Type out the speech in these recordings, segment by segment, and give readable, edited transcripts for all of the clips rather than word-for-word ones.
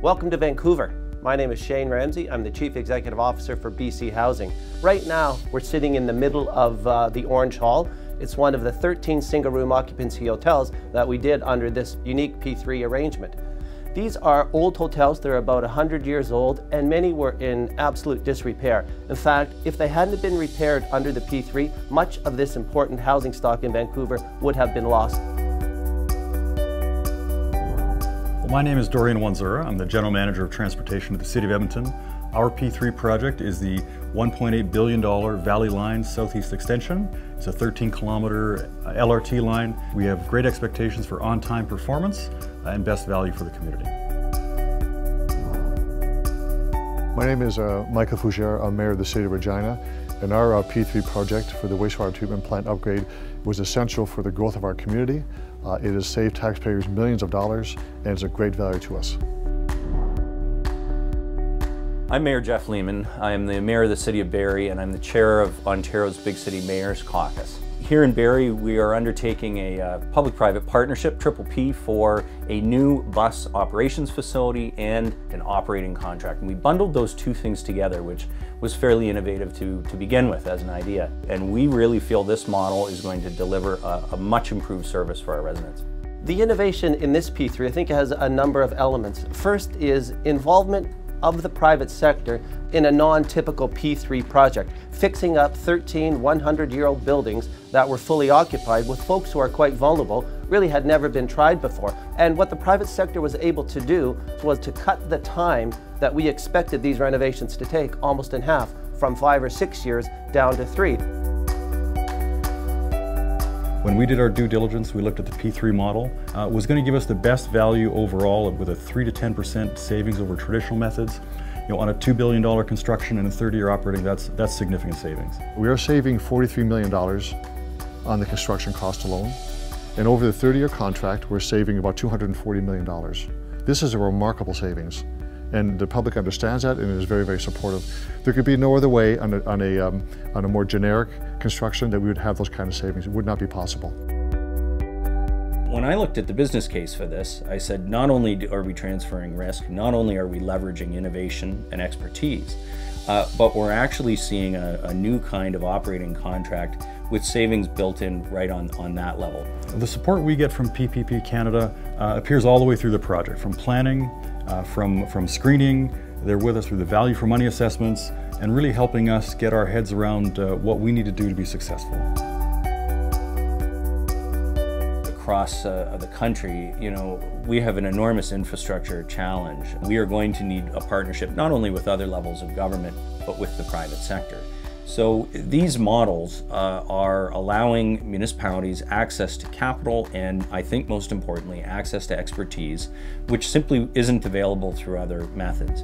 Welcome to Vancouver. My name is Shane Ramsey. I'm the Chief Executive Officer for BC Housing. Right now, we're sitting in the middle of the Orange Hall. It's one of the 13 single-room occupancy hotels that we did under this unique P3 arrangement. These are old hotels. They're about 100 years old, and many were in absolute disrepair. In fact, if they hadn't been repaired under the P3, much of this important housing stock in Vancouver would have been lost. Well, my name is Dorian Wanzura. I'm the General Manager of Transportation at the City of Edmonton. Our P3 project is the $1.8 billion Valley Line Southeast Extension. It's a 13-kilometer LRT line. We have great expectations for on-time performance and best value for the community. My name is Michael Fougere. I'm Mayor of the City of Regina, and our P3 project for the wastewater treatment plant upgrade was essential for the growth of our community. It has saved taxpayers millions of dollars, and it's a great value to us. I'm Mayor Jeff Lehman. I'm the Mayor of the City of Barrie, and I'm the Chair of Ontario's Big City Mayors Caucus. Here in Barrie, we are undertaking a public-private partnership, Triple P, for a new bus operations facility and an operating contract. And we bundled those two things together, which was fairly innovative to begin with as an idea. And we really feel this model is going to deliver a much improved service for our residents. The innovation in this P3, I think, has a number of elements. First is involvement of the private sector in a non-typical P3 project, fixing up 13 100-year-old buildings that were fully occupied with folks who are quite vulnerable, really had never been tried before. And what the private sector was able to do was to cut the time that we expected these renovations to take almost in half, from 5 or 6 years down to 3. When we did our due diligence, we looked at the P3 model. It was going to give us the best value overall with a 3 to 10% savings over traditional methods. On a $2 billion construction and a 30-year operating, that's significant savings. We are saving $43 million on the construction cost alone, and over the 30-year contract, we're saving about $240 million. This is a remarkable savings, and the public understands that and is very, very supportive. There could be no other way on a more generic construction that we would have those kind of savings. It would not be possible. When I looked at the business case for this, I said not only are we transferring risk, not only are we leveraging innovation and expertise, but we're actually seeing a new kind of operating contract with savings built in right on that level. The support we get from PPP Canada appears all the way through the project, from planning, from screening. They're with us through the value for money assessments and really helping us get our heads around what we need to do to be successful. Across the country, we have an enormous infrastructure challenge. We are going to need a partnership not only with other levels of government, but with the private sector. So these models are allowing municipalities access to capital and, I think most importantly, access to expertise, which simply isn't available through other methods.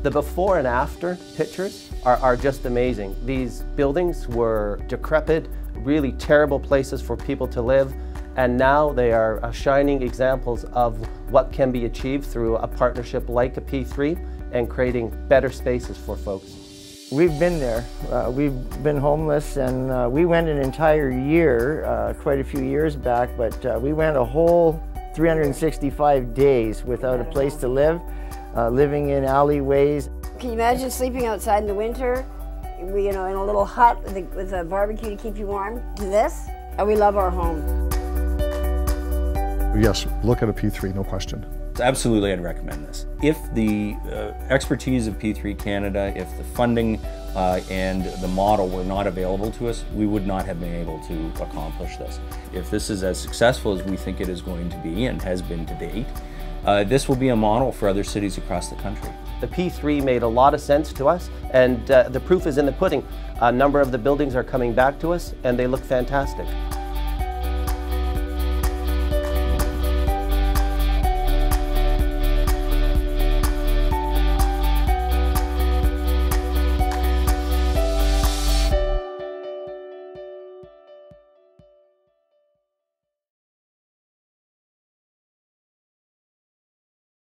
The before and after pictures are just amazing. These buildings were decrepit, really terrible places for people to live, and now they are shining examples of what can be achieved through a partnership like a P3 and creating better spaces for folks. We've been there. We've been homeless, and we went an entire year, quite a few years back, but we went a whole 365 days without a place to live, living in alleyways. Can you imagine sleeping outside in the winter, in a little hut with a barbecue to keep you warm? To this, and we love our home. Yes, look at a P3, no question. Absolutely, I'd recommend this. If the expertise of P3 Canada, if the funding and the model were not available to us, we would not have been able to accomplish this. If this is as successful as we think it is going to be and has been to date, this will be a model for other cities across the country. The P3 made a lot of sense to us, and the proof is in the pudding. A number of the buildings are coming back to us, and they look fantastic.